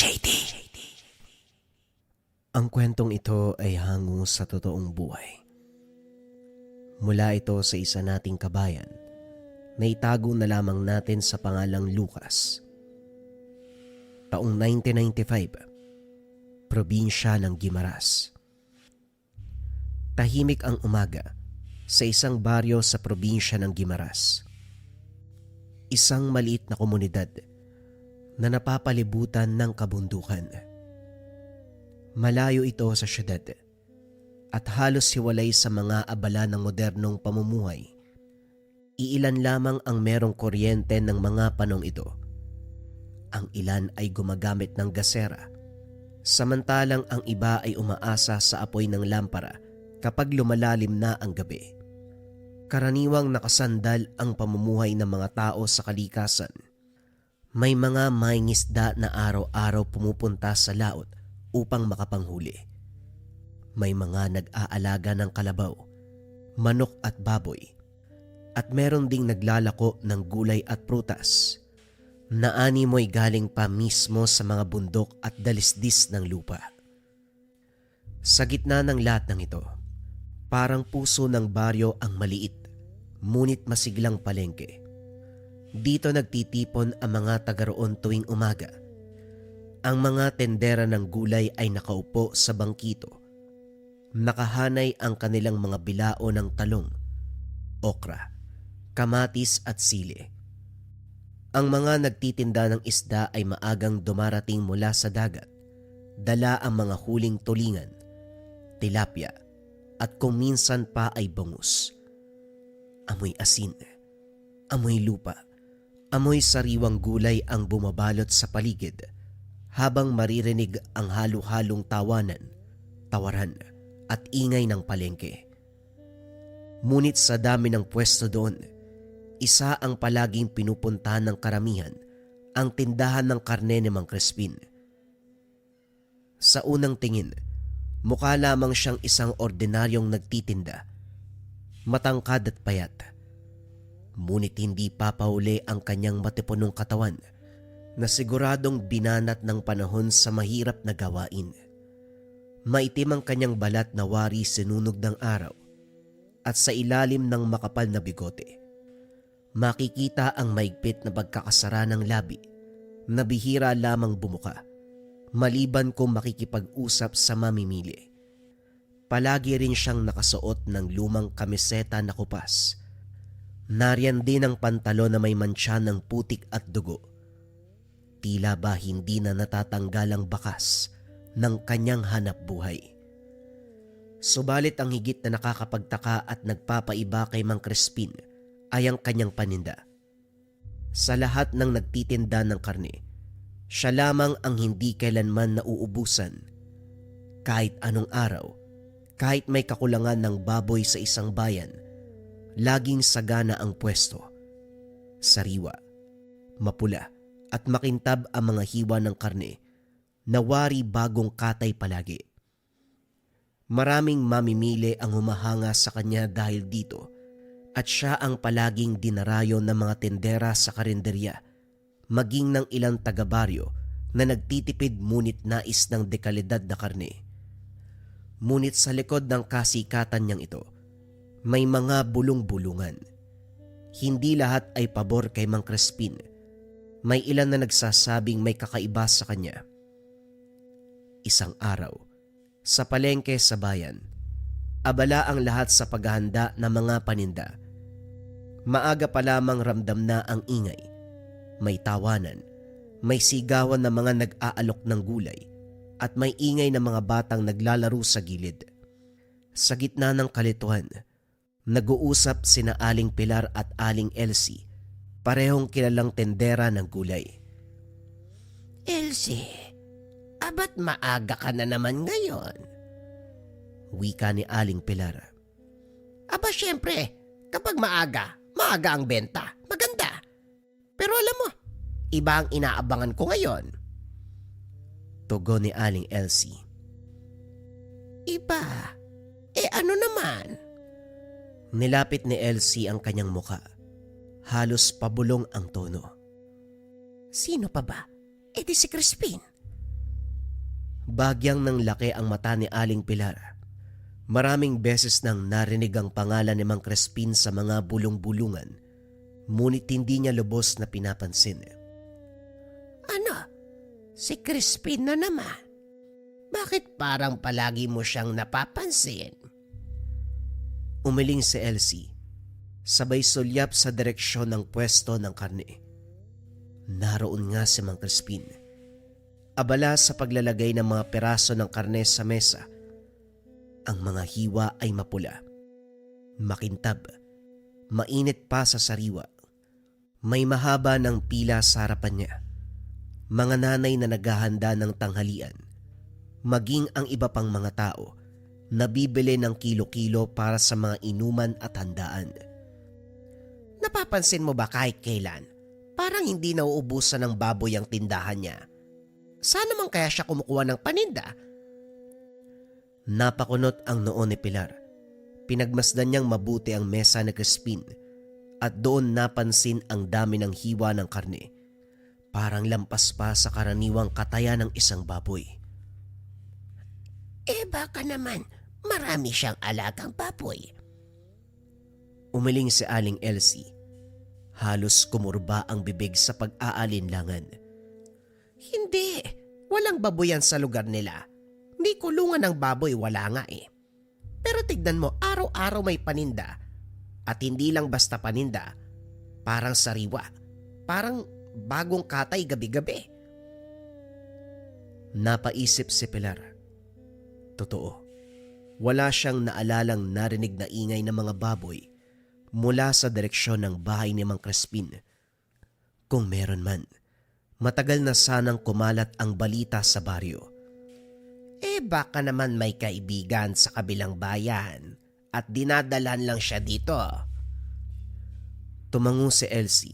JD. Ang kwentong ito ay hango sa totoong buhay. Mula ito sa isa nating kabayan na itago na lamang natin sa pangalang Lucas. Taong 1995, probinsya ng Guimaras. Tahimik ang umaga sa isang baryo sa probinsya ng Guimaras. Isang maliit na komunidad na napapalibutan ng kabundukan. Malayo ito sa syudad at halos hiwalay sa mga abala ng modernong pamumuhay. Iilan lamang ang merong kuryente ng mga panong ito. Ang ilan ay gumagamit ng gasera, samantalang ang iba ay umaasa sa apoy ng lampara kapag lumalalim na ang gabi. Karaniwang nakasandal ang pamumuhay ng mga tao sa kalikasan. May mga mangingisda na araw-araw pumupunta sa laot upang makapanghuli. May mga nag-aalaga ng kalabaw, manok at baboy. At meron ding naglalako ng gulay at prutas na animoy galing pa mismo sa mga bundok at dalisdis ng lupa. Sa gitna ng lahat ng ito, parang puso ng baryo ang maliit, ngunit masiglang palengke. Dito nagtitipon ang mga taga-roon tuwing umaga. Ang mga tendera ng gulay ay nakaupo sa bangkito. Nakahanay ang kanilang mga bilao ng talong, okra, kamatis at sili. Ang mga nagtitinda ng isda ay maagang dumarating mula sa dagat. Dala ang mga huling tulingan, tilapia, at kung minsan pa ay bangus. Amoy asin, amoy lupa, amoy sariwang gulay ang bumabalot sa paligid habang maririnig ang halo-halong tawanan, tawaran at ingay ng palengke. Ngunit sa dami ng pwesto doon, isa ang palaging pinupuntahan ng karamihan, ang tindahan ng karne ni Mang Crispin. Sa unang tingin, mukha lamang siyang isang ordinaryong nagtitinda, matangkad at payat. Ngunit hindi papahuli ang kanyang matipunong katawan na siguradong binanat ng panahon sa mahirap na gawain. Maitim ang kanyang balat na wari sinunog ng araw at sa ilalim ng makapal na bigote, makikita ang maigpit na pagkakasara ng labi na bihira lamang bumuka maliban kung makikipag-usap sa mamimili. Palagi rin siyang nakasuot ng lumang kamiseta na kupas. Nariyan din ang pantalon na may mantsa ng putik at dugo. Tila ba hindi na natatanggal ang bakas ng kanyang hanap buhay. Subalit ang higit na nakakapagtaka at nagpapaiba kay Mang Crispin ay ang kanyang paninda. Sa lahat ng nagtitinda ng karne, siya lamang ang hindi kailanman nauubusan. Kahit anong araw, kahit may kakulangan ng baboy sa isang bayan, laging sagana ang pwesto. Sariwa, mapula at makintab ang mga hiwa ng karne na wari bagong katay palagi. Maraming mamimili ang humahanga sa kanya dahil dito at siya ang palaging dinarayo ng mga tendera sa karinderya, maging ng ilang taga-baryo na nagtitipid ngunit nais ng dekalidad na karne. Ngunit sa likod ng kasikatan niyang ito, may mga bulong-bulungan. Hindi lahat ay pabor kay Mang Crispin. May ilan na nagsasabing may kakaiba sa kanya. Isang araw, sa palengke sa bayan, abala ang lahat sa paghahanda ng mga paninda. Maaga pa lamang ramdam na ang ingay. May tawanan, may sigawan ng mga nag-aalok ng gulay, at may ingay ng mga batang naglalaro sa gilid. Sa gitna ng kalituhan, nag-uusap sina Aling Pilar at Aling Elsie, parehong kilalang tendera ng gulay. Elsie, abat maaga ka na naman ngayon? Wika ni Aling Pilar. Aba syempre, kapag maaga, maaga ang benta, maganda. Pero alam mo, iba ang inaabangan ko ngayon. Tugon ni Aling Elsie. Iba? Ano naman? Nilapit ni Elsie ang kanyang muka. Halos pabulong ang tono. Sino pa ba? Di si Crispin. Bagyang ng laki ang mata ni Aling Pilar. Maraming beses nang narinig ang pangalan ni Mang Crispin sa mga bulong-bulungan, ngunit hindi niya lubos na pinapansin. Ano? Si Crispin na naman? Bakit parang palagi mo siyang napapansin? Umiling si Elsie, sabay sulyap sa direksyon ng pwesto ng karne. Naroon nga si Mang Crispin, abala sa paglalagay ng mga peraso ng karne sa mesa. Ang mga hiwa ay mapula, makintab, mainit pa sa sariwa. May mahaba ng pila sa harapan niya. Mga nanay na naghahanda ng tanghalian, maging ang iba pang mga tao na bibili ng kilo-kilo para sa mga inuman at handaan. Napapansin mo ba kahit kailan? Parang hindi nauubusan ng baboy ang tindahan niya. Saan naman kaya siya kumukuha ng paninda? Napakunot ang noo ni Pilar. Pinagmasdan niyang mabuti ang mesa ni Crispin at doon napansin ang dami ng hiwa ng karne. Parang lampas pa sa karaniwang kataya ng isang baboy. Baka naman marami siyang alagang baboy. Umiling si Aling Elsie. Halos kumurba ang bibig sa pag-aalinlangan. Hindi, walang baboyan sa lugar nila. May kulungan ng baboy, wala nga eh. Pero tignan mo, araw-araw may paninda. At hindi lang basta paninda, parang sariwa. Parang bagong katay gabi-gabi. Napaisip si Pilar. Totoo, wala siyang naalalang narinig na ingay ng mga baboy mula sa direksyon ng bahay ni Mang Crispin. Kung meron man, matagal na sanang kumalat ang balita sa baryo. Baka naman may kaibigan sa kabilang bayan at dinadalan lang siya dito. Tumango si Elsie,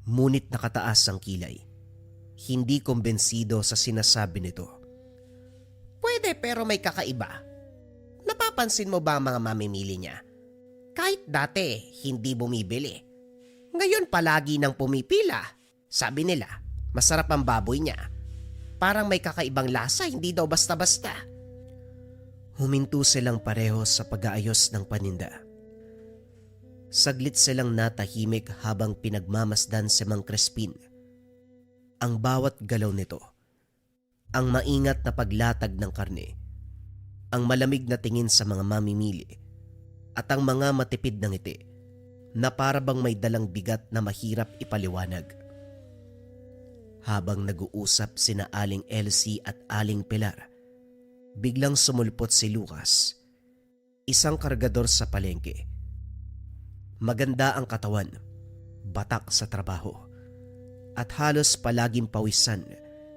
ngunit nakataas ang kilay. Hindi kumbensido sa sinasabi nito. Pwede pero may kakaiba. Napapansin mo ba ang mga mamimili niya? Kahit dati hindi bumibili. Ngayon palagi nang pumipila. Sabi nila, masarap ang baboy niya. Parang may kakaibang lasa, hindi daw basta-basta. Huminto silang pareho sa pag-aayos ng paninda. Saglit silang natahimik habang pinagmamasdan si Mang Crispin. Ang bawat galaw nito, ang maingat na paglatag ng karne, ang malamig na tingin sa mga mamimili, at ang mga matipid na ngiti na para bang may dalang bigat na mahirap ipaliwanag. Habang nag-uusap sina Aling Elsie at Aling Pilar, biglang sumulpot si Lucas, isang kargador sa palengke. Maganda ang katawan, batak sa trabaho, at halos palaging pawisan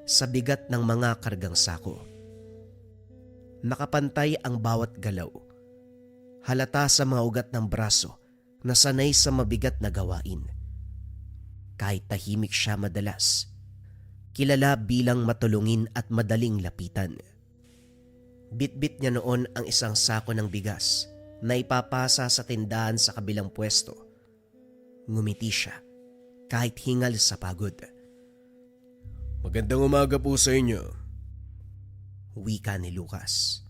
sa bigat ng mga kargang sako. Nakapantay ang bawat galaw, halata sa mga ugat ng braso na sanay sa mabigat na gawain. Kahit tahimik siya madalas, kilala bilang matulungin at madaling lapitan. Bitbit niya noon ang isang sako ng bigas na ipapasa sa tindahan sa kabilang pwesto. Ngumiti siya kahit hingal sa pagod. Magandang umaga po sa inyo. Wika ni Lucas.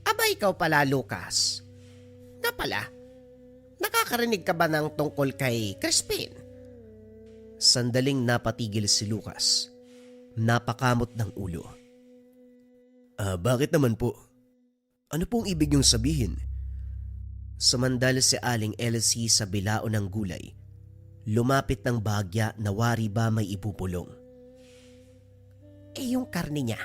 Aba ikaw pala, Lucas. Nga pala, nakakarinig ka ba ng tungkol kay Crispin? Sandaling napatigil si Lucas. Napakamot ng ulo. Bakit naman po? Ano pong ibig niyong sabihin? Sumandal si Aling Elsie sa bilao ng gulay. Lumapit ng bahagya na wari ba may ipupulong. Yung karne niya,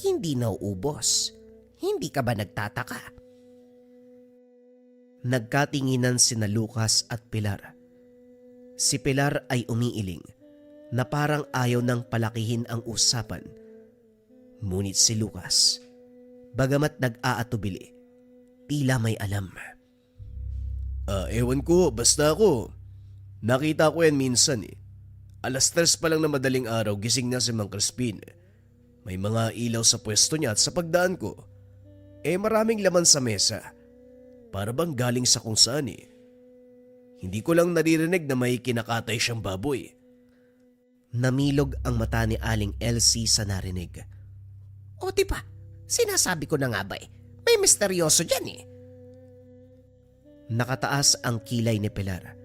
hindi nauubos. Hindi ka ba nagtataka? Nagkatinginan sina Lucas at Pilar. Si Pilar ay umiiling na parang ayaw nang palakihin ang usapan. Ngunit si Lucas, bagamat nag-aatubili, tila may alam. Ewan ko, basta ako. Nakita ko yan minsan eh. 3:00 pa lang na madaling araw gising na si Mang Crispin. May mga ilaw sa pwesto niya at sa pagdaan ko, maraming laman sa mesa. Para bang galing sa kung saan eh. Hindi ko lang naririnig na may kinakatay siyang baboy. Namilog ang mata ni Aling Elsie sa narinig. O diba, sinasabi ko na nga ba may misteryoso dyan Nakataas ang kilay ni Pilar.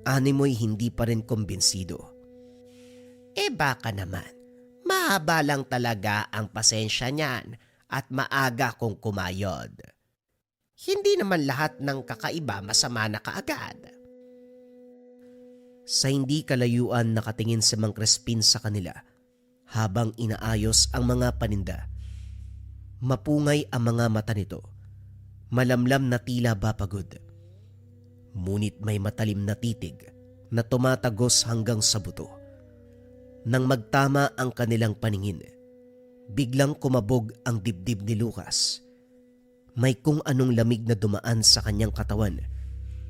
Animoy hindi pa rin kumbinsido. Baka naman, mahaba lang talaga ang pasensya niyan at maaga kong kumayod. Hindi naman lahat ng kakaiba masama na kaagad. Sa hindi kalayuan nakatingin si Mang Crispin sa kanila habang inaayos ang mga paninda. Mapungay ang mga mata nito. Malamlam na tila ba pagod. Ngunit may matalim na titig na tumatagos hanggang sa buto. Nang magtama ang kanilang paningin, biglang kumabog ang dibdib ni Lucas. May kung anong lamig na dumaan sa kanyang katawan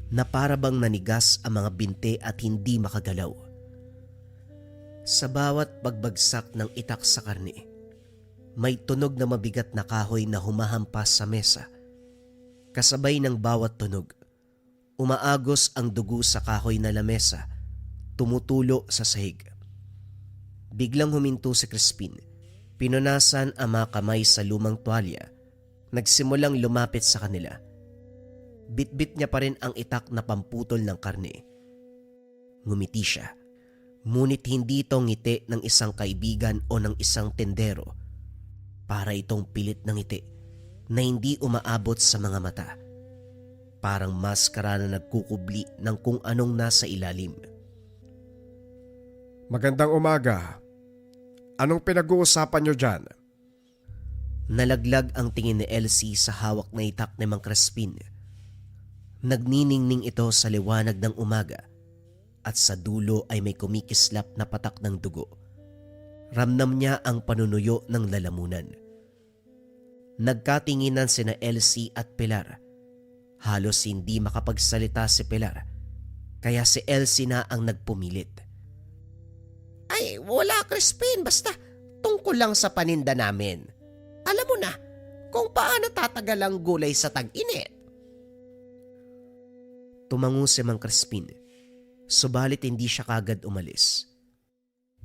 na para bang nanigas ang mga binte at hindi makagalaw. Sa bawat pagbagsak ng itak sa karne, may tunog na mabigat na kahoy na humahampas sa mesa. Kasabay ng bawat tunog, umaagos ang dugo sa kahoy na lamesa, tumutulo sa sahig. Biglang huminto si Crispin, pinunasan ang mga kamay sa lumang tuwalya, nagsimulang lumapit sa kanila. Bitbit niya pa rin ang itak na pamputol ng karne. Ngumiti siya, ngunit hindi ito ngiti ng isang kaibigan o ng isang tendero. Para itong pilit ng ngiti na hindi umaabot sa mga mata. Parang maskara na nagkukubli ng kung anong nasa ilalim. Magandang umaga. Anong pinag-uusapan nyo dyan? Nalaglag ang tingin ni Elsie sa hawak na itak ni Mang Crispin. Nagniningning ito sa liwanag ng umaga at sa dulo ay may kumikislap na patak ng dugo. Ramdam niya ang panunuyo ng lalamunan. Nagkatinginan sina Elsie at Pilar. Halos hindi makapagsalita si Pilar, kaya si Elsie na ang nagpumilit. Ay, wala Crispin, basta tungkol lang sa paninda namin. Alam mo na kung paano tatagal ang gulay sa tag-init. Tumango si Mang Crispin, subalit hindi siya kagad umalis.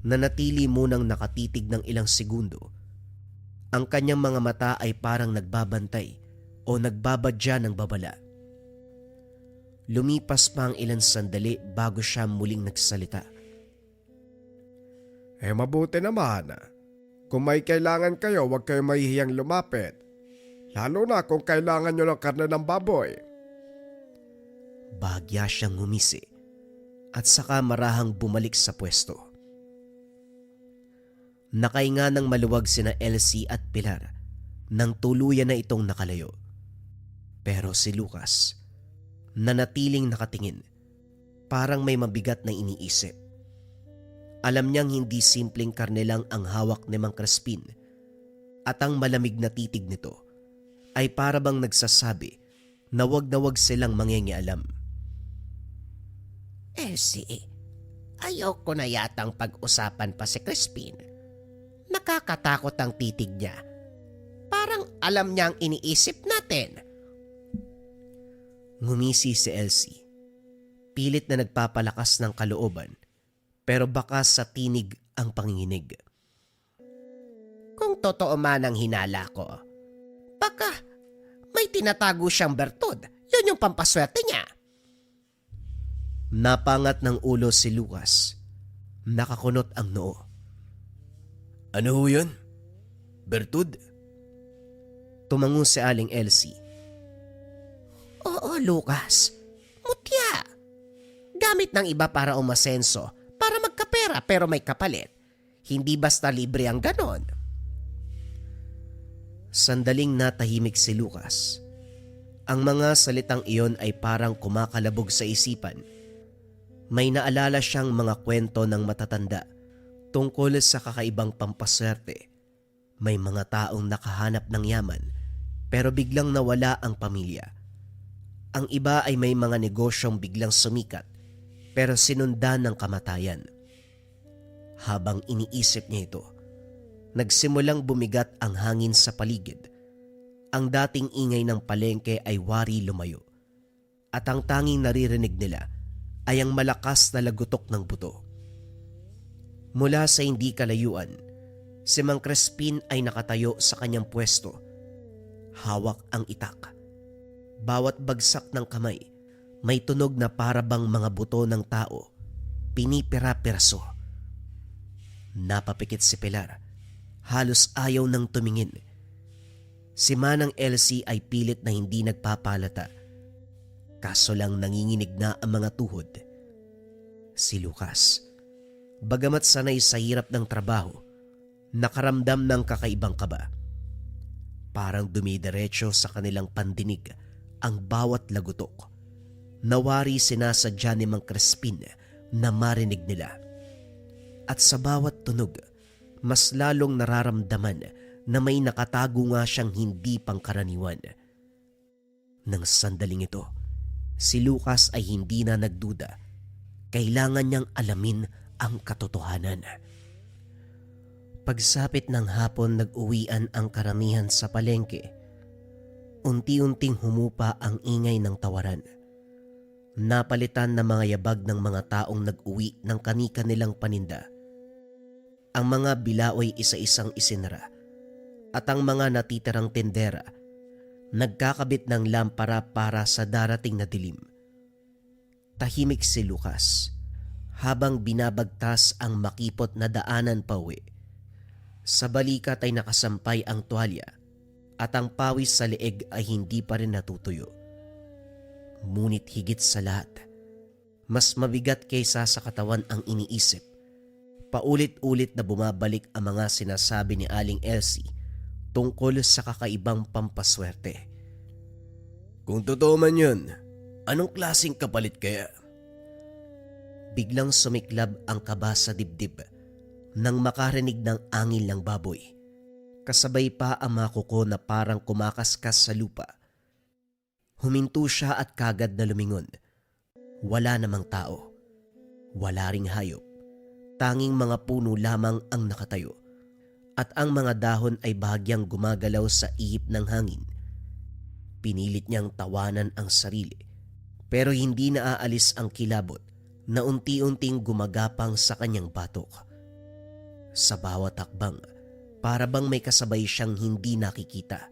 Nanatili munang nakatitig ng ilang segundo. Ang kanyang mga mata ay parang nagbabantay o nagbabadya ng babala. Lumipas pa ang ilang sandali bago siya muling nagsalita. Mabuti naman. Kung may kailangan kayo, huwag kayo mahihiyang lumapit. Lalo na kung kailangan nyo ng karne ng baboy. Bahagya siyang ngumisi at saka marahang bumalik sa pwesto. Nakahinga ng maluwag sina Elsie at Pilar nang tuluyan na itong nakalayo. Pero si Lucas, nanatiling nakatingin, parang may mabigat na iniisip. Alam niyang hindi simpleng karne lang ang hawak ni Mang Crispin at ang malamig na titig nito ay para bang nagsasabi na wag silang mangingialam. Elsie, ayaw ko na yatang pag-usapan pa si Crispin. Nakakatakot ang titig niya. Parang alam niya ang iniisip natin. Ngumisi si Elsie. Pilit na nagpapalakas ng kalooban, pero baka sa tinig ang panginginig. Kung totoo man ang hinala ko, baka may tinatago siyang bertud. Yun yung pampaswerte niya. Napangat ng ulo si Lucas. Nakakunot ang noo. Ano ho yun? Bertud? Tumango si Aling Elsie. Oo, Lucas. Mutya. Gamit ng iba para umasenso, para magkapera pero may kapalit. Hindi basta libre ang ganon. Sandaling natahimik si Lucas. Ang mga salitang iyon ay parang kumakalabog sa isipan. May naalala siyang mga kwento ng matatanda tungkol sa kakaibang pampaswerte. May mga taong nakahanap ng yaman pero biglang nawala ang pamilya. Ang iba ay may mga negosyong biglang sumikat pero sinundan ng kamatayan. Habang iniisip niya ito, nagsimulang bumigat ang hangin sa paligid. Ang dating ingay ng palengke ay wari lumayo. At ang tanging naririnig nila ay ang malakas na lagutok ng buto. Mula sa hindi kalayuan, Si Mang Crispin ay nakatayo sa kanyang pwesto. Hawak ang itak. Bawat bagsak ng kamay, may tunog na parabang mga buto ng tao. Pinipira-piraso. Napapikit si Pilar. Halos ayaw nang tumingin. Si Manang Elsie ay pilit na hindi nagpapalata. Kaso lang nanginginig na ang mga tuhod. Si Lucas, bagamat sanay sa hirap ng trabaho, nakaramdam ng kakaibang kaba. Parang dumidiretso sa kanilang pandinig ang bawat lagutok. Nawari sinasadya ni Mang Crispin na marinig nila. At sa bawat tunog, mas lalong nararamdaman na may nakatago nga siyang hindi pangkaraniwan. Nang sandaling ito, si Lucas ay hindi na nagduda. Kailangan niyang alamin ang katotohanan. Pagsapit ng hapon, nag-uwian ang karamihan sa palengke. Unti-unting humupa ang ingay ng tawaran. Napalitan na mga yabag ng mga taong nag-uwi ng kani-kanilang paninda. Ang mga bilaoy isa-isang isinara at ang mga natitirang tindera nagkakabit ng lampara para sa darating na dilim. Tahimik si Lucas habang binabagtas ang makipot na daanan pauwi. Sa balikat ay nakasampay ang tuwalya at ang pawis sa leeg ay hindi pa rin natutuyo. Ngunit higit sa lahat, mas mabigat kaysa sa katawan ang iniisip. Paulit-ulit na bumabalik ang mga sinasabi ni Aling Elsie tungkol sa kakaibang pampaswerte. Kung totoo man yun, anong klaseng kapalit kaya? Biglang sumiklab ang kaba sa dibdib nang makarinig ng angil ng baboy. Kasabay pa ang mga kuko na parang kumakaskas sa lupa. Huminto siya at kagad na lumingon. Wala namang tao. Wala ring hayop. Tanging mga puno lamang ang nakatayo. At ang mga dahon ay bahagyang gumagalaw sa ihip ng hangin. Pinilit niyang tawanan ang sarili. Pero hindi naaalis ang kilabot na unti-unting gumagapang sa kanyang batok. Sa bawat hakbang, para bang may kasabay siyang hindi nakikita.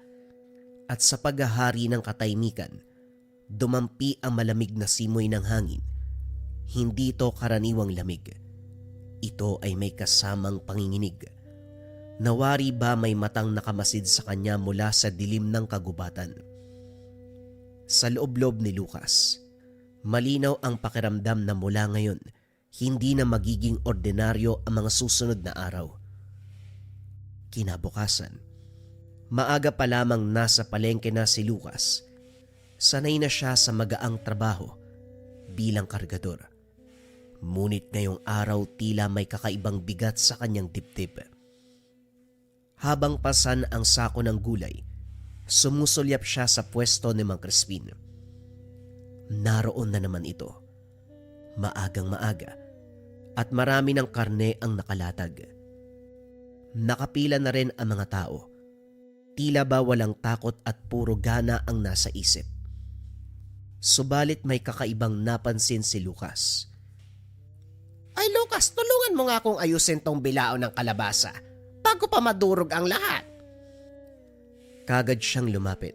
At sa paghahari ng katahimikan, dumampi ang malamig na simoy ng hangin. Hindi ito karaniwang lamig. Ito ay may kasamang panginginig. Nawari ba may matang nakamasid sa kanya mula sa dilim ng kagubatan? Sa loob-loob ni Lucas, malinaw ang pakiramdam na mula ngayon, hindi na magiging ordinaryo ang mga susunod na araw. Kinabukasan, maaga pa lamang nasa palengke na si Lucas. Sanay na siya sa magaang trabaho bilang kargador. Ngunit ngayong araw tila may kakaibang bigat sa kanyang dibdib. Habang pasan ang sako ng gulay, sumusulyap siya sa pwesto ni Mang Crispin. Naroon na naman ito. Maagang maaga at marami ng karne ang nakalatag. Nakapila na rin ang mga tao. Tila ba walang takot at puro gana ang nasa isip. Subalit may kakaibang napansin si Lucas. Ay Lucas, tulungan mo nga akong ayusin tong bilao ng kalabasa bago pa madurog ang lahat. Kagad siyang lumapit.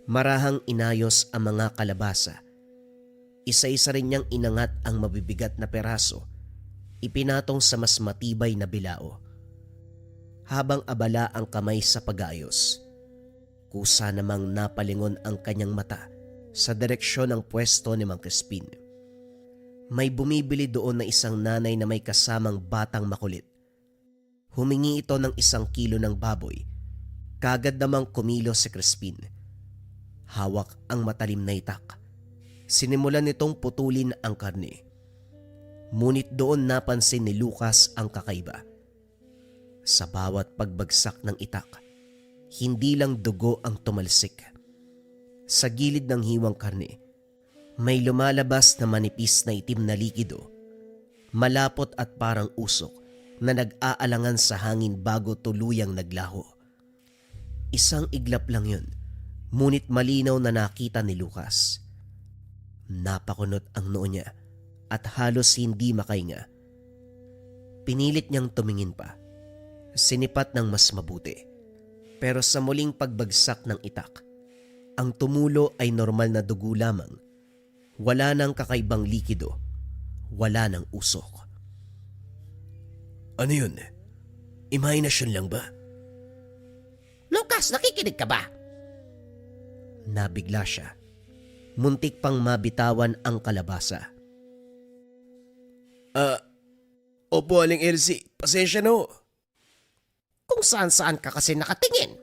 Marahang inayos ang mga kalabasa. Isa-isa rin niyang inangat ang mabibigat na peraso, ipinatong sa mas matibay na bilao. Habang abala ang kamay sa pag-aayos, kusa namang napalingon ang kanyang mata sa direksyon ng pwesto ni Mang Crispin. May bumibili doon na isang nanay na may kasamang batang makulit. Humingi ito ng 1 kilo ng baboy. Kagad namang kumilos si Crispin. Hawak ang matalim na itak. Sinimulan nitong putulin ang karne. Ngunit doon napansin ni Lucas ang kakaiba. Sa bawat pagbagsak ng itak, hindi lang dugo ang tumalsik. Sa gilid ng hiwang karne, may lumalabas na manipis na itim na likido, malapot at parang usok na nag-aalangan sa hangin bago tuluyang naglaho. Isang iglap lang yun, ngunit malinaw na nakita ni Lucas. Napakunot ang noo niya at halos hindi makahinga. Pinilit niyang tumingin pa. Sinipat ng mas mabuti. Pero sa muling pagbagsak ng itak, ang tumulo ay normal na dugo lamang. Wala nang kakaibang likido. Wala nang usok. Ano yun? Imahinasyon lang ba? Lucas, nakikinig ka ba? Nabigla siya. Muntik pang mabitawan ang kalabasa. Opo, Aling Elsie. Pasensya na ho. Kung saan-saan ka kasi nakatingin.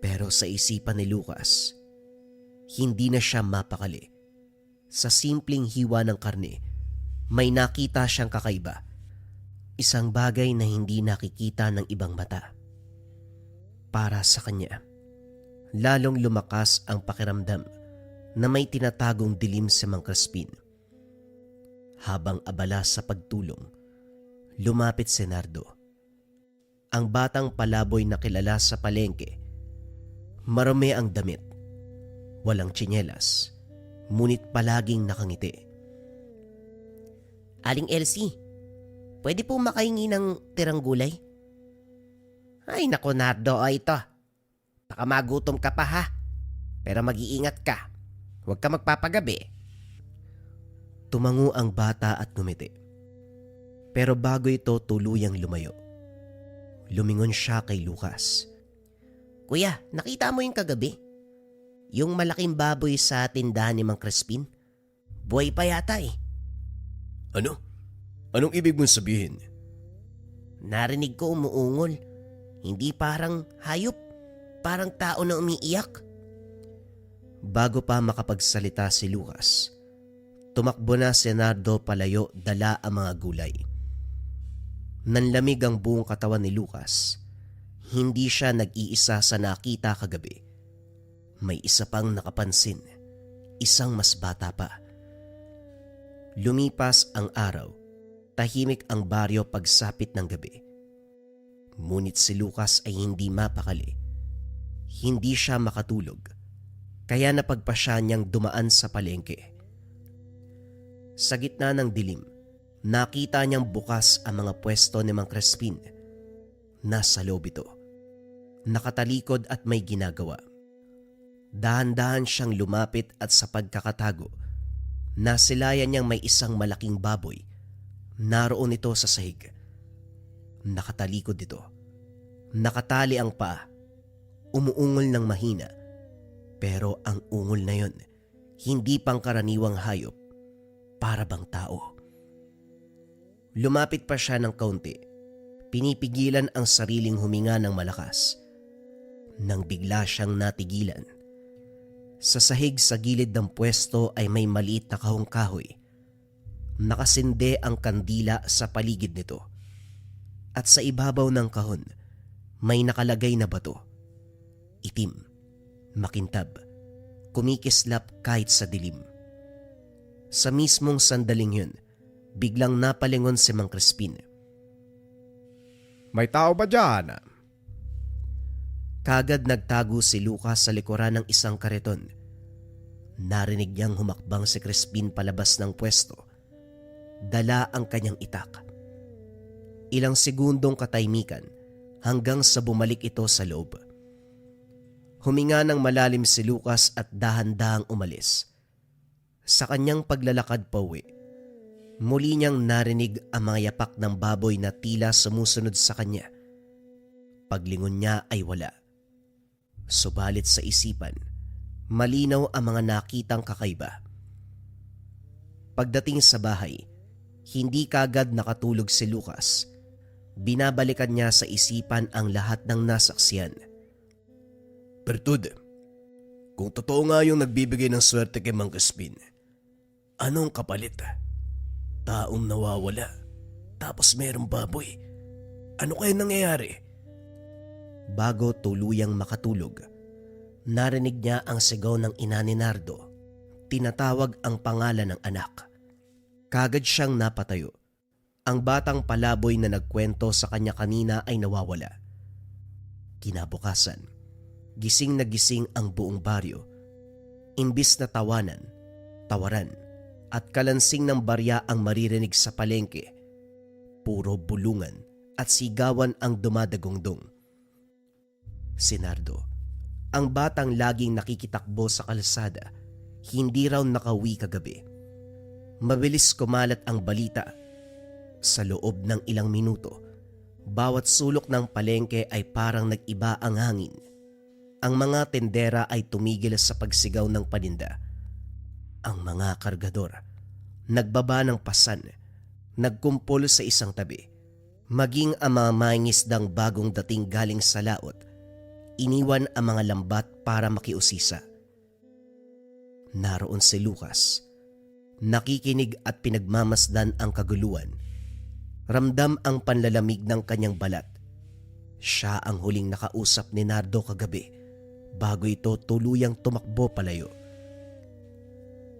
Pero sa isipan ni Lucas, hindi na siya mapakali. Sa simpleng hiwa ng karne, may nakita siyang kakaiba. Isang bagay na hindi nakikita ng ibang mata. Para sa kanya, lalong lumakas ang pakiramdam na may tinatagong dilim si Mang Crispin. Habang abala sa pagtulong, lumapit si Nardo. Ang batang palaboy na kilala sa palengke. Marami ang damit. Walang tsinelas, ngunit palaging nakangiti. Aling Elsie, pwede po makahingi ng tirang gulay? Ay nako Nardo, ito. Baka magutom ka pa ha. Pero mag-iingat ka. Huwag ka magpapagabi. Tumango ang bata at ngumiti. Pero bago ito tuluyang lumayo, lumingon siya kay Lucas. Kuya, nakita mo yung kagabi? Yung malaking baboy sa tindahan ni Mang Crispin? Buhay pa yata eh. Ano? Anong ibig mong sabihin? Narinig ko umuungol. Hindi parang hayop. Parang tao na umiiyak. Bago pa makapagsalita si Lucas, tumakbo na si Nardo palayo dala ang mga gulay. Nanlamig ang buong katawan ni Lucas. Hindi siya nag-iisa sa nakita kagabi. May isa pang nakapansin, isang mas bata pa. Lumipas ang araw, tahimik ang baryo pagsapit ng gabi. Ngunit si Lucas ay hindi mapakali. Hindi siya makatulog, kaya napagpasya niyang dumaan sa palengke. Sa gitna ng dilim, nakita niyang bukas ang mga pwesto ni Mang Crispin. Nasa loob ito, nakatalikod at may ginagawa. Dahan-dahan siyang lumapit at sa pagkakatago, nasilayan niyang may isang malaking baboy. Naroon ito sa sahig. Nakatalikod ito. Nakatali ang paa. Umuungol ng mahina. Pero ang ungol na yon, hindi pangkaraniwang hayop. Para bang tao. Lumapit pa siya ng kaunti. Pinipigilan ang sariling huminga ng malakas. Nang bigla siyang natigilan. Sa sahig sa gilid ng pwesto ay may maliit na kahong kahoy. Nakasinde ang kandila sa paligid nito. At sa ibabaw ng kahon, may nakalagay na bato. Itim, makintab, kumikislap kahit sa dilim. Sa mismong sandaling yun, biglang napalingon si Mang Crispin. May tao ba dyan? Kagad nagtago si Lucas sa likuran ng isang kariton. Narinig niyang humakbang si Crispin palabas ng pwesto. Dala ang kanyang itak. Ilang segundong katahimikan hanggang sa bumalik ito sa loob. Huminga ng malalim si Lucas at dahan-dahang umalis. Sa kanyang paglalakad pauwi, muli niyang narinig ang mga yapak ng baboy na tila sumusunod sa kanya. Paglingon niya ay wala. Subalit sa isipan, malinaw ang mga nakitang kakaiba. Pagdating sa bahay, hindi kagad nakatulog si Lucas. Binabalikan niya sa isipan ang lahat ng nasaksiyan. Bertud, kung totoo nga yung nagbibigay ng swerte kay Mang Crispin, anong kapalit? Taong nawawala, tapos merong baboy. Ano kaya nangyayari? Bago tuluyang makatulog, narinig niya ang sigaw ng ina ni Nardo. Tinatawag ang pangalan ng anak. Kagad siyang napatayo. Ang batang palaboy na nagkwento sa kanya kanina ay nawawala. Kinabukasan, gising na gising ang buong baryo. Imbis na tawanan, tawaran, at kalansing ng barya ang maririnig sa palengke, puro bulungan at sigawan ang dumadagongdong. Si Nardo, ang batang laging nakikitakbo sa kalsada, hindi raw nakauwi kagabi. Mabilis kumalat ang balita. Sa loob ng ilang minuto, bawat sulok ng palengke ay parang nag-iba ang hangin. Ang mga tendera ay tumigil sa pagsigaw ng paninda. Ang mga kargador, nagbaba ng pasan, nagkumpol sa isang tabi. Maging ang mga mangingisdang bagong dating galing sa laot, iniwan ang mga lambat para makiusisa. Naroon si Lucas, nakikinig at pinagmamasdan ang kaguluhan. Ramdam ang panlalamig ng kanyang balat. Siya ang huling nakausap ni Nardo kagabi bago ito tuluyang tumakbo palayo.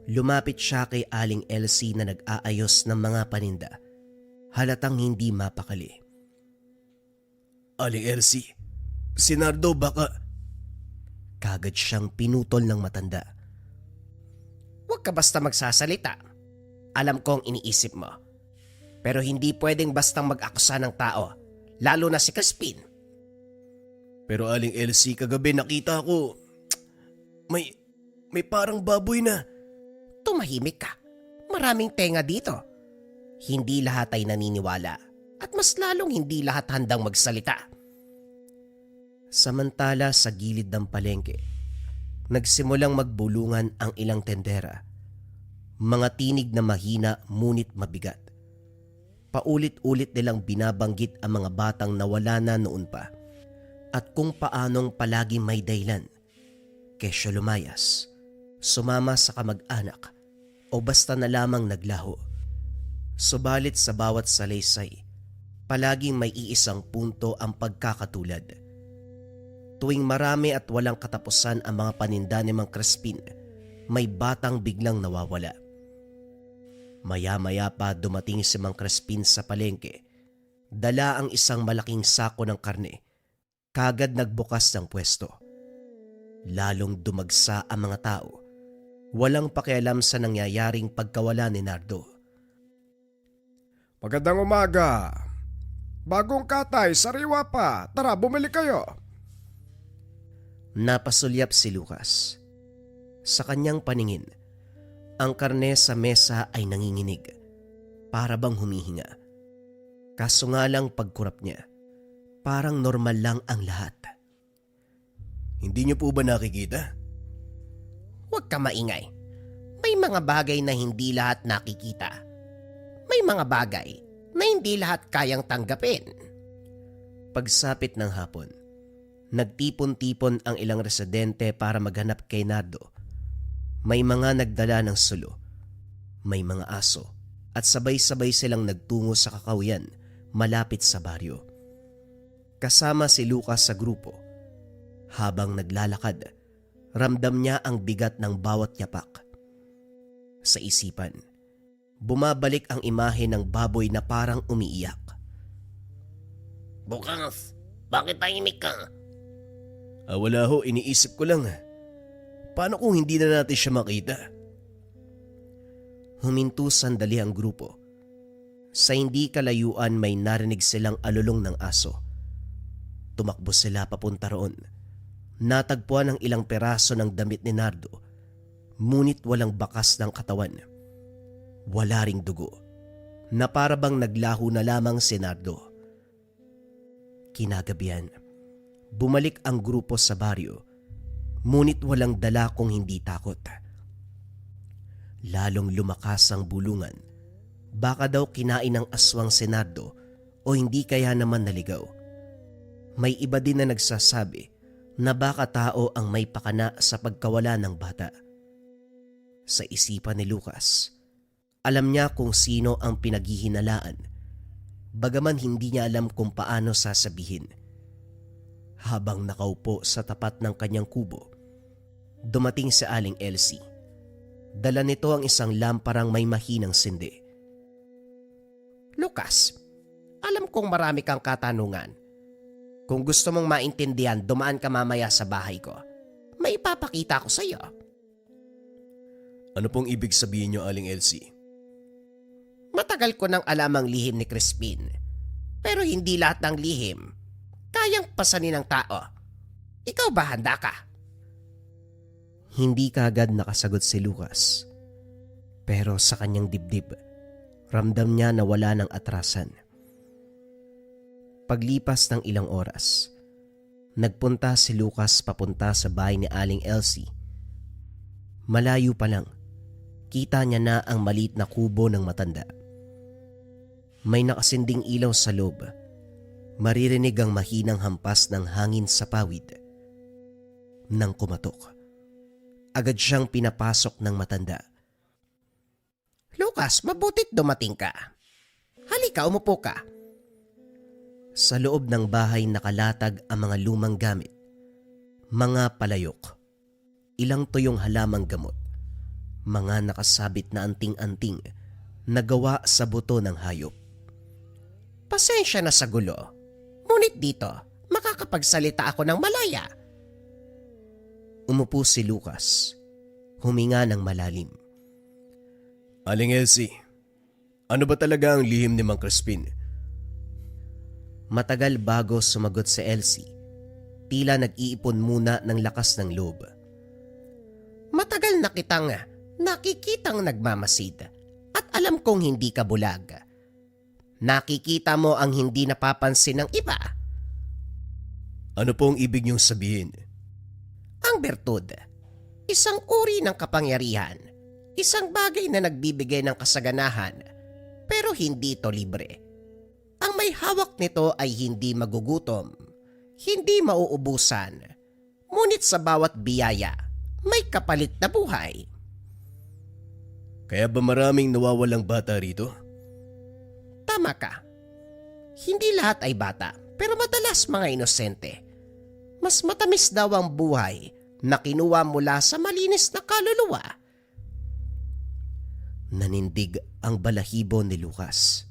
Lumapit siya kay Aling Elsie na nag-aayos ng mga paninda. Halatang hindi mapakali. Aling Elsie, si Nardo baka... Kagad siyang pinutol ng matanda. Huwag ka basta magsasalita. Alam kong iniisip mo. Pero hindi pwedeng bastang mag-akusa ng tao, lalo na si Crispin. Pero Aling Elsie, kagabi nakita ko... May parang baboy na. Tumahimik ka. Maraming tenga dito. Hindi lahat ay naniniwala at mas lalong hindi lahat handang magsalita. Samantala sa gilid ng palengke, nagsimulang magbulungan ang ilang tendera. Mga tinig na mahina ngunit mabigat. Paulit-ulit nilang binabanggit ang mga batang nawala na noon pa at kung paanong palagi may dahilan. Kesyo lumayas, sumama sa kamag-anak o basta na lamang naglaho. Subalit sa bawat salaysay, palaging may iisang punto ang pagkakatulad. Tuwing marami at walang katapusan ang mga paninda ni Mang Crispin, may batang biglang nawawala. Maya-maya pa dumating si Mang Crispin sa palengke. Dala ang isang malaking sako ng karne. Kagad nagbukas ng pwesto. Lalong dumagsa ang mga tao. Walang pakialam sa nangyayaring pagkawala ni Nardo. Magandang umaga. Bagong katay, sariwa pa. Tara, bumili kayo. Napasulyap si Lucas. Sa kanyang paningin, ang karne sa mesa ay nanginginig, para bang humihinga. Kaso nga lang pagkurap niya, parang normal lang ang lahat. Hindi niyo po ba nakikita? Huwag ka maingay. May mga bagay na hindi lahat nakikita. May mga bagay na hindi lahat kayang tanggapin. Pagsapit ng hapon, nagtipon-tipon ang ilang residente para maghanap kay Nardo. May mga nagdala ng sulo, may mga aso at sabay-sabay silang nagtungo sa kakawian malapit sa baryo. Kasama si Lucas sa grupo. Habang naglalakad, ramdam niya ang bigat ng bawat yapak. Sa isipan, bumabalik ang imahe ng baboy na parang umiiyak. Bukas, bakit tahimik ka? Wala ho, iniisip ko lang. Paano kung hindi na natin siya makita? Huminto sandali ang grupo. Sa hindi kalayuan may narinig silang alulong ng aso. Tumakbo sila papunta roon. Natagpuan ang ilang peraso ng damit ni Nardo, ngunit walang bakas ng katawan. Wala ring dugo, na para bang naglaho na lamang si Nardo. Kinagabihan, bumalik ang grupo sa baryo, ngunit walang dala kung hindi takot. Lalong lumakas ang bulungan. Baka daw kinain ng aswang si Nardo o hindi kaya naman naligaw. May iba din na nagsasabi na baka tao ang may pakana sa pagkawala ng bata. Sa isipan ni Lucas, alam niya kung sino ang pinaghihinalaan, bagaman hindi niya alam kung paano sasabihin. Habang nakaupo sa tapat ng kanyang kubo, dumating si Aling Elsie. Dala nito ang isang lamparang may mahinang sindi. Lucas, alam kong marami kang katanungan. Kung gusto mong maintindihan, dumaan ka mamaya sa bahay ko. May ipapakita ko sa iyo. Ano pong ibig sabihin niyo, Aling Elsie? Matagal ko nang alam ang lihim ni Crispin. Pero hindi lahat ng lihim kayang pasanin ng tao. Ikaw ba handa ka? Hindi kaagad nakasagot si Lucas. Pero sa kanyang dibdib, ramdam niya na wala ng atrasan. Paglipas ng ilang oras, nagpunta si Lucas papunta sa bahay ni Aling Elsie. Malayo pa lang, kita niya na ang maliit na kubo ng matanda. May nakasinding ilaw sa loob. Maririnig ang mahinang hampas ng hangin sa pawid. Nang kumatok, agad siyang pinapasok ng matanda. Lucas, mabutit dumating ka. Halika, umupo ka. Sa loob ng bahay nakalatag ang mga lumang gamit. Mga palayok, ilang tuyong halamang gamot, mga nakasabit na anting-anting na gawa sa buto ng hayop. Pasensya na sa gulo. Ngunit dito, makakapagsalita ako ng malaya. Umupo si Lucas, huminga ng malalim. Aling Elsie, ano ba talaga ang lihim ni Mang Crispin? Matagal bago sumagot si Elsie, tila nag-iipon muna ng lakas ng loob. Matagal na kitang nakikitang nagmamasid at alam kong hindi ka bulag. Nakikita mo ang hindi napapansin ng iba. Ano po ang ibig niyong sabihin? Ang bertud, isang uri ng kapangyarihan, isang bagay na nagbibigay ng kasaganahan, pero hindi ito libre. Ang may hawak nito ay hindi magugutom, hindi mauubusan, ngunit sa bawat biyaya, may kapalit na buhay. Kaya ba maraming nawawalang bata rito? Tama ka. Hindi lahat ay bata, pero madalas mga inosente. Mas matamis daw ang buhay na kinuha mula sa malinis na kaluluwa. Nanindig ang balahibo ni Lucas.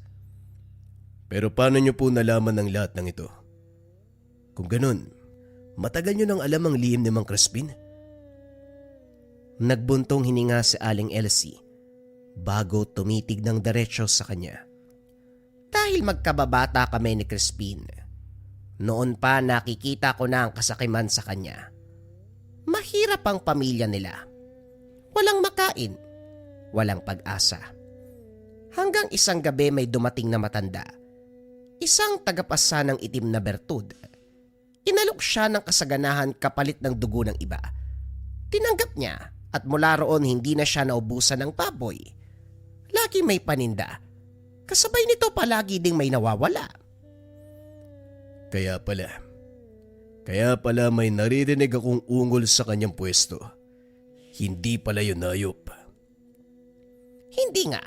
Pero paano niyo po nalaman ang lahat ng ito? Kung ganun, matagal niyo nang alam ang lihim ni Mang Crispin? Nagbuntong hininga si Aling Elsie bago tumitig ng diretso sa kanya. Dahil magkababata kami ni Crispin, noon pa nakikita ko na ang kasakiman sa kanya. Mahirap ang pamilya nila. Walang makain, walang pag-asa. Hanggang isang gabi may dumating na matanda, isang tagapasa ng itim na bertud. Inalok siya ng kasaganahan kapalit ng dugo ng iba. Tinanggap niya at mula roon hindi na siya naubusan ng baboy. Lagi may paninda. Kasabay nito palagi ding may nawawala. Kaya pala may naririnig akong ungol sa kanyang pwesto. Hindi pala yun hayop. Hindi nga.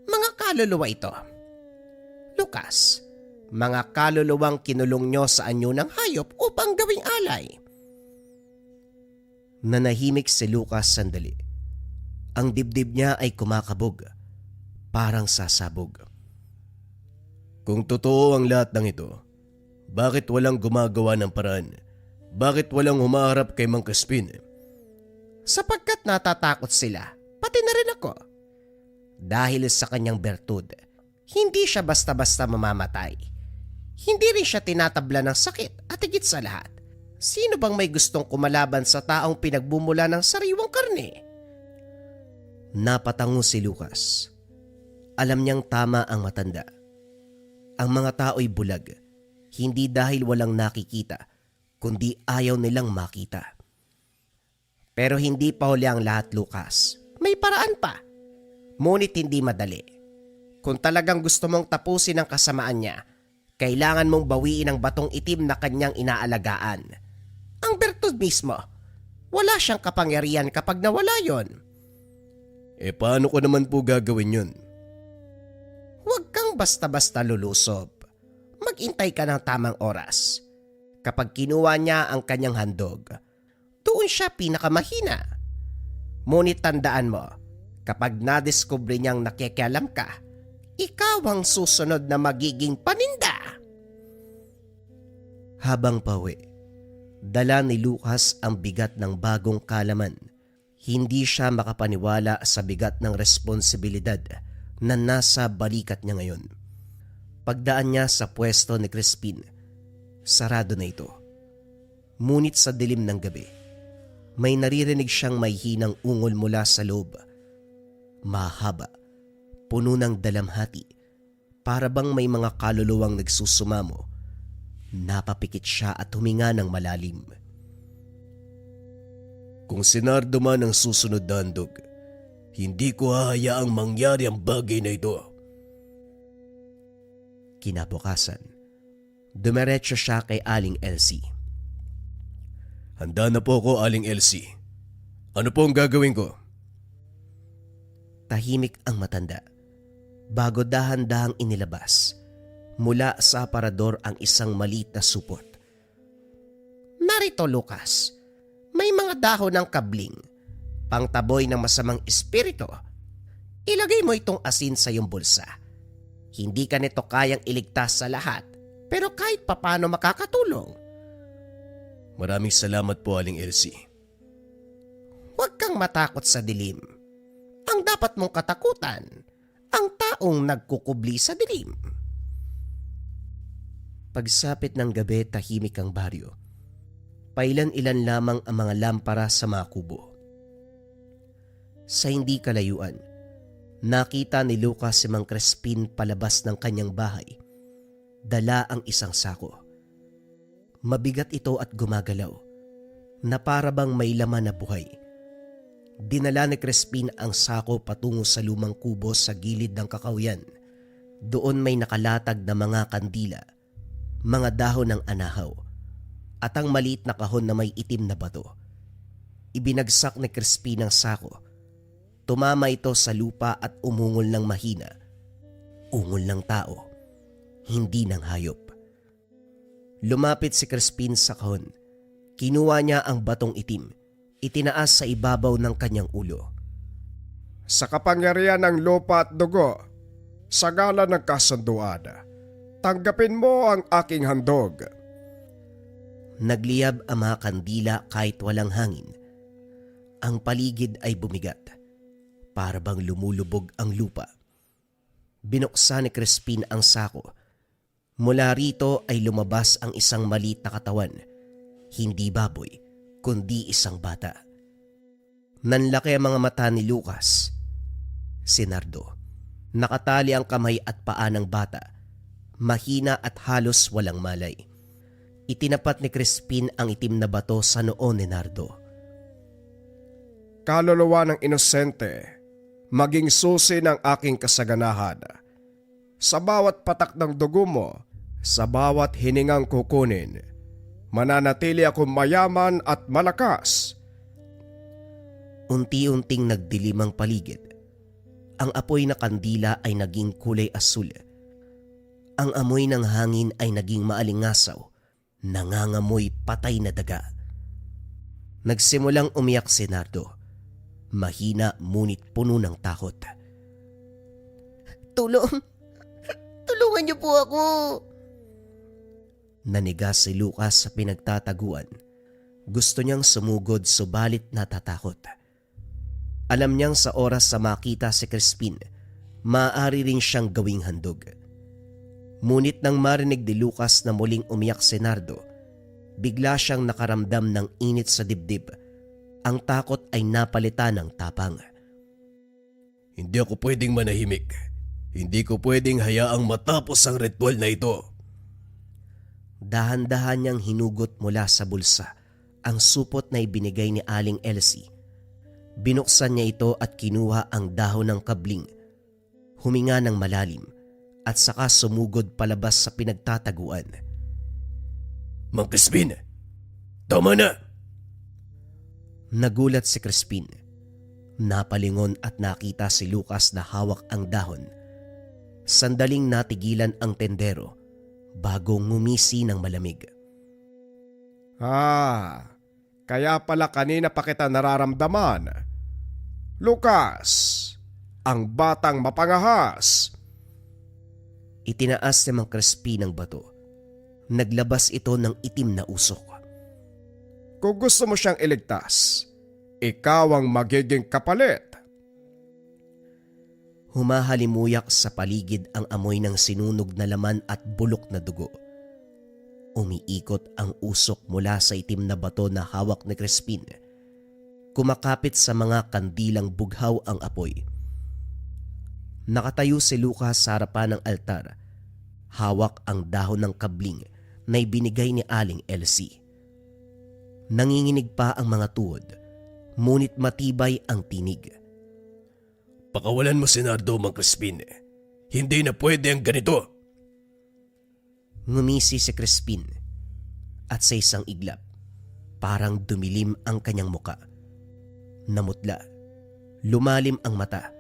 Mga kaluluwa ito. Lucas, mga kaluluwang kinulong nyo sa anyo ng hayop upang gawing alay. Nanahimik si Lucas sandali. Ang dibdib niya ay kumakabog, parang sasabog. Kung totoo ang lahat ng ito, bakit walang gumagawa ng paraan? Bakit walang humaharap kay Mang Crispin? Sapagkat natatakot sila, pati na rin ako. Dahil sa kanyang bertud, hindi siya basta-basta mamamatay. Hindi rin siya tinatabla ng sakit at higit sa lahat. Sino bang may gustong kumalaban sa taong pinagbumula ng sariwang karne? Napatango si Lucas. Alam niyang tama ang matanda. Ang mga tao'y bulag, hindi dahil walang nakikita, kundi ayaw nilang makita. Pero hindi pa huli ang lahat, Lucas. May paraan pa. Ngunit hindi madali. Kung talagang gusto mong tapusin ang kasamaan niya, kailangan mong bawiin ang batong itim na kanyang inaalagaan. Ang bertud mismo. Wala siyang kapangyarihan kapag nawala yon. Paano ko naman po gagawin yun? Huwag kang basta-basta lulusob. Maghintay ka ng tamang oras. Kapag kinuha niya ang kanyang handog, doon siya pinakamahina. Ngunit tandaan mo, kapag nadiskubre niyang nakikialam ka, ikaw ang susunod na magiging paninda. Habang pauwi, dala ni Lucas ang bigat ng bagong kalaman. Hindi siya makapaniwala sa bigat ng responsibilidad na nasa balikat niya ngayon. Pagdaan niya sa pwesto ni Crispin, sarado na ito. Ngunit sa dilim ng gabi, may naririnig siyang may hinang ungol mula sa loob. Mahaba, puno ng dalamhati, para bang may mga kaluluwang nagsusumamo. Napapikit siya at huminga ng malalim. Kung si Nardo man ang susunod na handog, hindi ko hahayaang mangyari ang bagay na ito. Kinabukasan, dumiretso siya kay Aling Elsie. Handa na po ako, Aling Elsie. Ano po ang gagawin ko? Tahimik ang matanda, bago dahan-dahang inilabas mula sa aparador ang isang maliit na supot. Narito, Lucas. May mga dahon ng kabling, pangtaboy ng masamang espiritu. Ilagay mo itong asin sa iyong bulsa. Hindi ka nito kayang iligtas sa lahat, pero kahit papano makakatulong. Maraming salamat po, Aling Elsie. Huwag kang matakot sa dilim. Ang dapat mong katakutan, ang taong nagkukubli sa dilim. Pagsapit ng gabi, tahimik ang baryo. Pailan-ilan lamang ang mga lampara sa mga kubo. Sa hindi kalayuan, nakita ni Lucas si Mang Crispin palabas ng kanyang bahay. Dala ang isang sako. Mabigat ito at gumagalaw, na para bang may laman na buhay. Dinala ni Crispin ang sako patungo sa lumang kubo sa gilid ng kakawyan. Doon may nakalatag na mga kandila, mga dahon ng anahaw, at ang maliit na kahon na may itim na bato. Ibinagsak ni Crispin ang sako. Tumama ito sa lupa at umungol ng mahina. Ungol ng tao, hindi ng hayop. Lumapit si Crispin sa kahon. Kinuha niya ang batong itim. Itinaas sa ibabaw ng kanyang ulo. Sa kapangyarihan ng lupa at dugo, sa ngalan ng kasunduan, tanggapin mo ang aking handog. Nagliyab ang mga kandila kahit walang hangin. Ang paligid ay bumigat, para bang lumulubog ang lupa. Binuksan ni Crispin ang sako. Mula rito ay lumabas ang isang maliit na katawan. Hindi baboy, kundi isang bata. Nanlaki ang mga mata ni Lucas. Si Nardo. Nakatali ang kamay at paa ng bata. Mahina at halos walang malay. Itinapat ni Crispin ang itim na bato sa noo ni Nardo. Kaluluwa ng inosente, maging susi ng aking kasaganahan. Sa bawat patak ng dugo mo, sa bawat hiningang kukunin, mananatili akong mayaman at malakas. Unti-unting nagdilim ang paligid. Ang apoy na kandila ay naging kulay asul. Ang amoy ng hangin ay naging maalingasaw. Nangangamoy patay na daga. Nagsimulang umiyak si Nardo. Mahina ngunit puno ng takot. Tulungan niyo po ako. Nanigas si Lucas sa pinagtataguan. Gusto niyang sumugod subalit natatakot. Alam niyang sa oras sa makita si Crispin, maaari rin siyang gawing handog. Ngunit nang marinig ni Lucas na muling umiyak si Nardo, bigla siyang nakaramdam ng init sa dibdib. Ang takot ay napalitan ng tapang. Hindi ako pwedeng manahimik. Hindi ko pwedeng hayaang matapos ang ritual na ito. Dahan-dahan niyang hinugot mula sa bulsa ang supot na ibinigay ni Aling Elsie. Binuksan niya ito at kinuha ang dahon ng kabling. Huminga ng malalim at saka sumugod palabas sa pinagtataguan. Mang Crispin, tama na! Nagulat si Crispin. Napalingon at nakita si Lucas na hawak ang dahon. Sandaling natigilan ang tendero bago ngumisi ng malamig. Kaya pala kanina pa kita nararamdaman. Lucas, ang batang mapangahas. Itinaas ni Mang Crispin ang bato. Naglabas ito ng itim na usok. Kung gusto mo siyang iligtas, ikaw ang magiging kapalit. Humahalimuyak sa paligid ang amoy ng sinunog na laman at bulok na dugo. Umiikot ang usok mula sa itim na bato na hawak ni Crispin. Kumakapit sa mga kandilang bughaw ang apoy. Nakatayo si Lucas sa harapan ng altar. Hawak ang dahon ng kabling na ibinigay ni Aling Elsie. Nanginginig pa ang mga tuhod, ngunit matibay ang tinig. Pakawalan mo si Nardo, Mang Crispin. Hindi na pwede ang ganito. Ngumisi si Crispin at sa isang iglap, parang dumilim ang kanyang muka. Namutla, lumalim ang mata,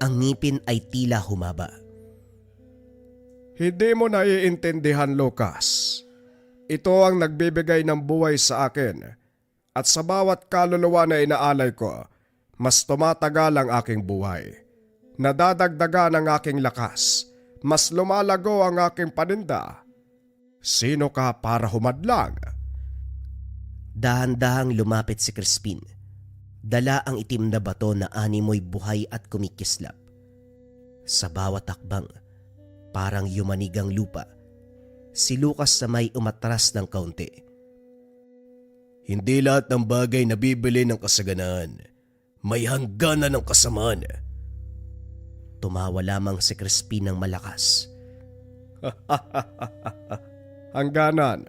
ang ngipin ay tila humaba. Hindi mo naiintindihan, Lucas. Ito ang nagbibigay ng buhay sa akin at sa bawat kaluluwa na inaalay ko, mas tumatagal ang aking buhay. Nadadagdagan ang aking lakas, mas lumalago ang aking paninda. Sino ka para humadlang? Dahan-dahang lumapit si Crispin. Dala ang itim na bato na animoy buhay at kumikislap. Sa bawat takbang, parang yumanig ang lupa. Si Lucas na may umatras ng kaunti. Hindi lahat ng bagay na bibili ng kasaganaan. May hangganan ng kasamaan. Tumawa lamang si Crispin ng malakas. Hangganan.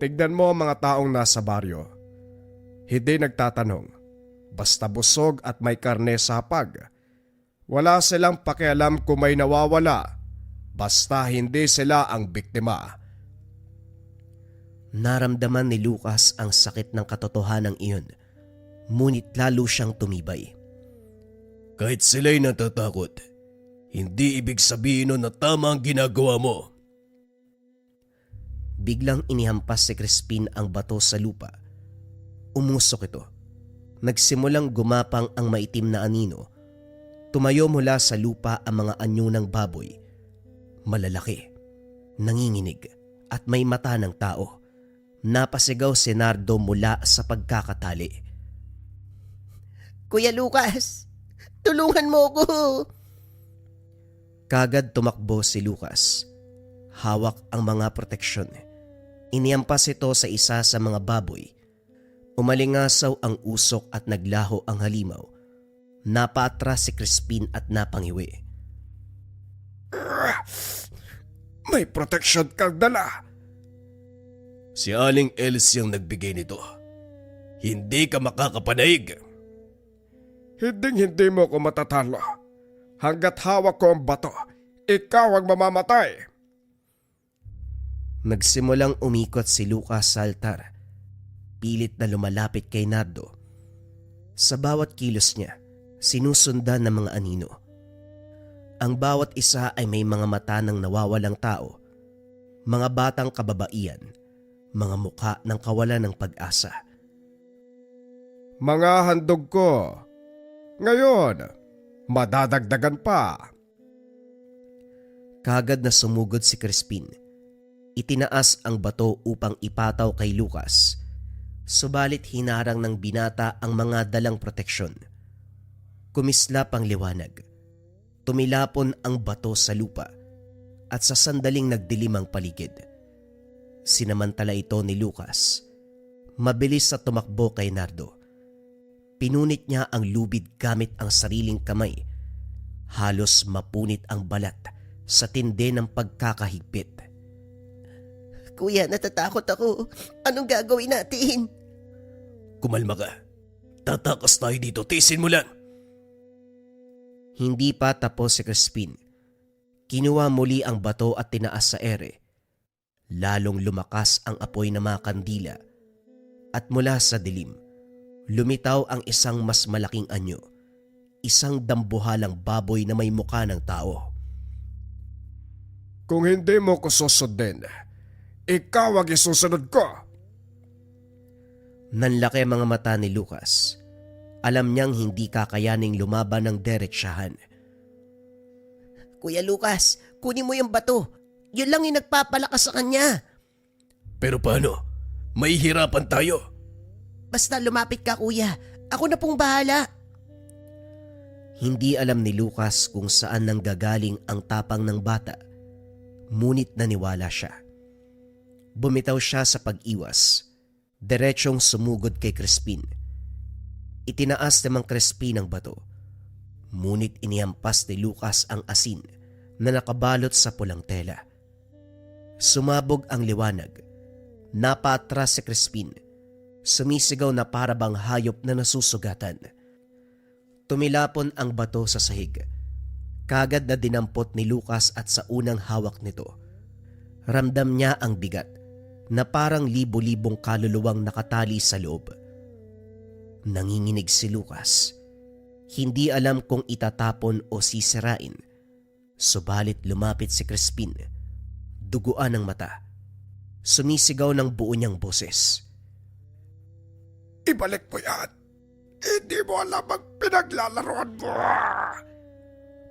Tignan mo ang mga taong nasa baryo. Hindi nagtatanong. Basta busog at may karne sa hapag. Wala silang pakialam kung may nawawala. Basta hindi sila ang biktima. Naramdaman ni Lucas ang sakit ng katotohanan iyon, ngunit lalo siyang tumibay. Kahit sila'y natatakot, hindi ibig sabihin nun na tama ang ginagawa mo. Biglang inihampas si Crispin ang bato sa lupa. Umusok ito. Nagsimulang gumapang ang maitim na anino. Tumayo mula sa lupa ang mga anyo ng baboy. Malalaki, nanginginig at may mata ng tao. Napasigaw si Nardo mula sa pagkakatali. Kuya Lucas, tulungan mo ko. Kagad tumakbo si Lucas. Hawak ang mga proteksyon. Iniampas ito sa isa sa mga baboy. Umalingasaw ang usok at naglaho ang halimaw. Napaatras si Crispin at napangiwi. May protection kang dala. Si Aling Elsie ang nagbigay nito. Hindi ka makakapanaig. Hindi mo ko matatalo. Hanggat hawak ko ang bato, ikaw ang mamamatay. Nagsimulang umikot si Lucas sa altar. Pilit na lumalapit kay Nardo. Sa bawat kilos niya, sinusundan ng mga anino. Ang bawat isa ay may mga mata ng nawawalang tao, mga batang kababaihan, mga mukha ng kawalan ng pag-asa. Mga handog ko. Ngayon, madadagdagan pa. Kagad na sumugod si Crispin. Itinaas ang bato upang ipataw kay Lucas. Subalit hinarang ng binata ang mga dalang proteksyon. Kumislap ang liwanag. Tumilapon ang bato sa lupa at sa sandaling nagdilim ang paligid. Sinamantala ito ni Lucas. Mabilis sa tumakbo kay Nardo. Pinunit niya ang lubid gamit ang sariling kamay. Halos mapunit ang balat sa tindi ng pagkakahigpit. Kuya, natatakot ako. Anong gagawin natin? Kumalma ka. Tatakas tayo dito, tisin mo lang. Hindi pa tapos si Crispin. Kinuha muli ang bato at tinaas sa ere. Lalong lumakas ang apoy ng mga kandila. At mula sa dilim, lumitaw ang isang mas malaking anyo. Isang dambuhalang baboy na may mukha ng tao. Kung hindi mo ko susundin, ikaw ang isusunod ko. Nanlaki ang mga mata ni Lucas. Alam niyang hindi kakayaning lumaban ng diretsyahan. Kuya Lucas, kunin mo yung bato. Yun lang yung nagpapalakas sa kanya. Pero paano? May hirapan tayo. Basta lumapit ka, kuya. Ako na pong bahala. Hindi alam ni Lucas kung saan nanggagaling ang tapang ng bata, ngunit naniwala siya. Bumitaw siya sa pag-iwas, diretsong sumugod kay Crispin. Itinaas ni Mang Crispin ang bato, ngunit inihampas ni Lucas ang asin na nakabalot sa pulang tela. Sumabog ang liwanag, napaatras si Crispin, sumisigaw na parabang hayop na nasusugatan. Tumilapon ang bato sa sahig. Kagad na dinampot ni Lucas at sa unang hawak nito, ramdam niya ang bigat na parang libo-libong kaluluwang nakatali sa loob. Nanginginig si Lucas. Hindi alam kung itatapon o sisirain. Subalit lumapit si Crispin. Duguan ang mata. Sumisigaw ng buo niyang boses. Ibalik mo yan. Hindi mo alam ang pinaglalaroan mo.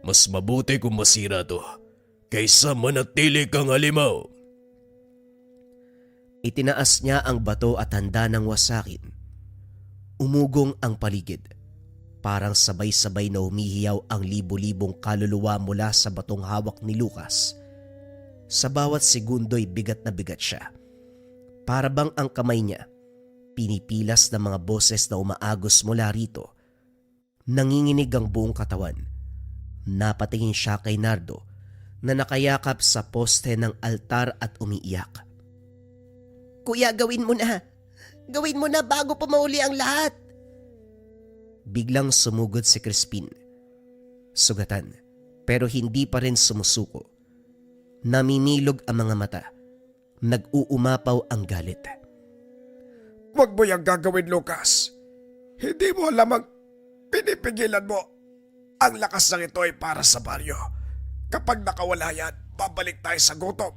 Mas mabuti kung masira to kaysa manatili kang halimaw. Itinaas niya ang bato at handa ng wasakin. Umugong ang paligid. Parang sabay-sabay na humihiyaw ang libo-libong kaluluwa mula sa batong hawak ni Lucas. Sa bawat segundo'y bigat na bigat siya. Para bang ang kamay niya pinipilas ng mga boses na umaagos mula rito. Nanginginig ang buong katawan. Napatingin siya kay Nardo na nakayakap sa poste ng altar at umiiyak. Kuya, gawin mo na. Gawin mo na bago pa mauli ang lahat. Biglang sumugod si Crispin. Sugatan, pero hindi pa rin sumusuko. Naminilog ang mga mata. Nag-uumapaw ang galit. Huwag mo yung gagawin, Lucas. Hindi mo alam ang pinipigilan mo. Ang lakas ng ito ay para sa baryo. Kapag nakawala yan, babalik tayo sa gutom,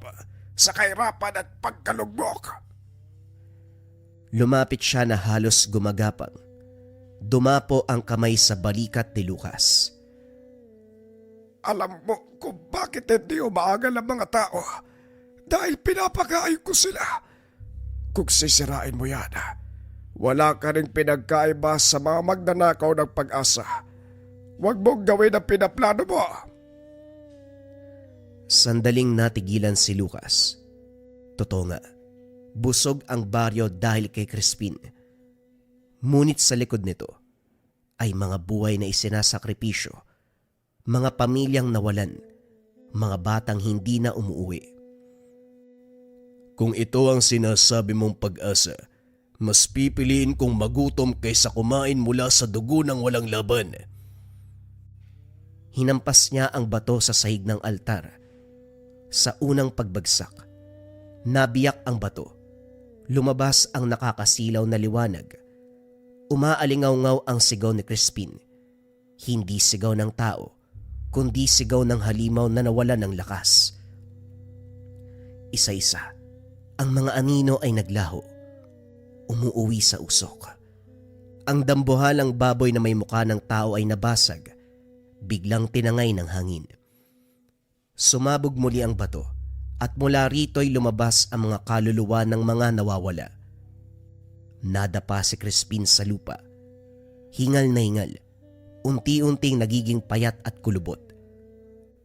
sa kahirapan at pagkalugmok. Lumapit siya na halos gumagapang. Dumapo ang kamay sa balikat ni Lucas. Alam mo kung bakit hindi umaagal ang mga tao. Dahil pinapakain ko sila. Kung sisirain mo yan, wala ka ring pinagkaiba sa mga magnanakaw ng pag-asa. Huwag mong gawin ang pinaplano mo. Sandaling natigilan si Lucas. Totoo nga, busog ang baryo dahil kay Crispin. Ngunit sa likod nito ay mga buhay na isinasakripisyo, mga pamilyang nawalan, mga batang hindi na umuwi. Kung ito ang sinasabi mong pag-asa, mas pipiliin kong magutom kaysa kumain mula sa dugo ng walang laban. Hinampas niya ang bato sa sahig ng altar. Sa unang pagbagsak, nabiyak ang bato. Lumabas ang nakakasilaw na liwanag. Umaalingaw-ngaw ang sigaw ni Crispin. Hindi sigaw ng tao, kundi sigaw ng halimaw na nawalan ng lakas. Isa-isa, ang mga anino ay naglaho. Umuuwi sa usok. Ang dambuhalang baboy na may mukha ng tao ay nabasag. Biglang tinangay ng hangin. Sumabog muli ang bato at mula rito'y lumabas ang mga kaluluwa ng mga nawawala. Nadapa si Crispin sa lupa. Hingal na hingal, unti-unting nagiging payat at kulubot.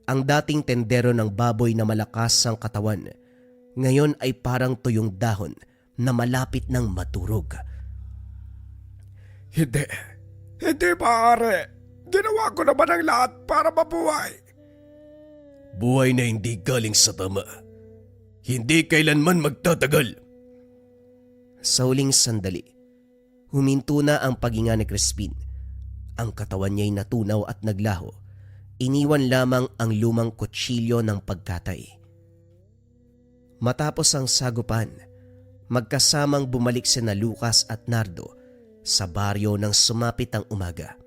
Ang dating tendero ng baboy na malakas ang katawan, ngayon ay parang tuyong dahon na malapit ng maturog. Hindi maaari. Ginawa ko naman ang lahat para mabuhay. Buhay na hindi galing sa tama. Hindi kailanman magtatagal. Sa huling sandali, huminto na ang paghinga ni Crispin. Ang katawan niya'y natunaw at naglaho. Iniwan lamang ang lumang kutsilyo ng pagkatay. Matapos ang sagupan, magkasamang bumalik sina Lucas at Nardo sa baryo nang sumapit ang umaga.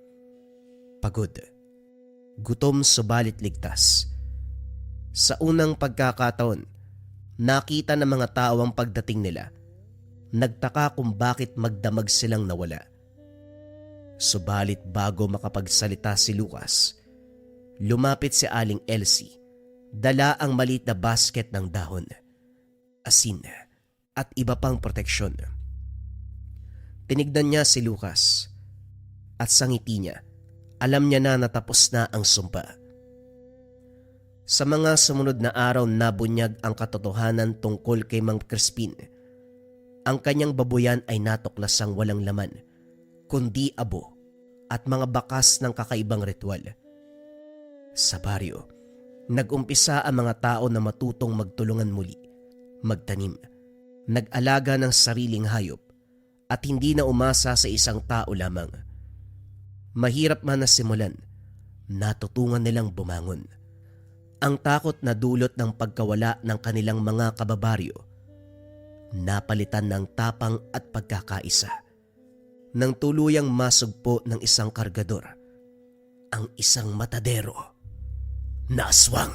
Pagod, gutom subalit ligtas. Sa unang pagkakataon, nakita ng mga tao ang pagdating nila. Nagtaka kung bakit magdamag silang nawala. Subalit bago makapagsalita si Lucas, lumapit si Aling Elsie, dala ang maliit na basket ng dahon, asin at iba pang proteksyon. Tinignan niya si Lucas at sa ngiti niya Alam niya na natapos na ang sumpa. Sa mga sumunod na araw nabunyag ang katotohanan tungkol kay Mang Crispin. Ang kanyang babuyan ay natuklasang walang laman, kundi abo at mga bakas ng kakaibang ritual. Sa baryo, nag-umpisa ang mga tao na matutong magtulungan muli, magtanim, nag-alaga ng sariling hayop at hindi na umasa sa isang tao lamang. Mahirap man na simulan, natutungan nilang bumangon. Ang takot na dulot ng pagkawala ng kanilang mga kababaryo, napalitan ng tapang at pagkakaisa. Nang tuluyang masugpo ng isang kargador, ang isang matadero na aswang.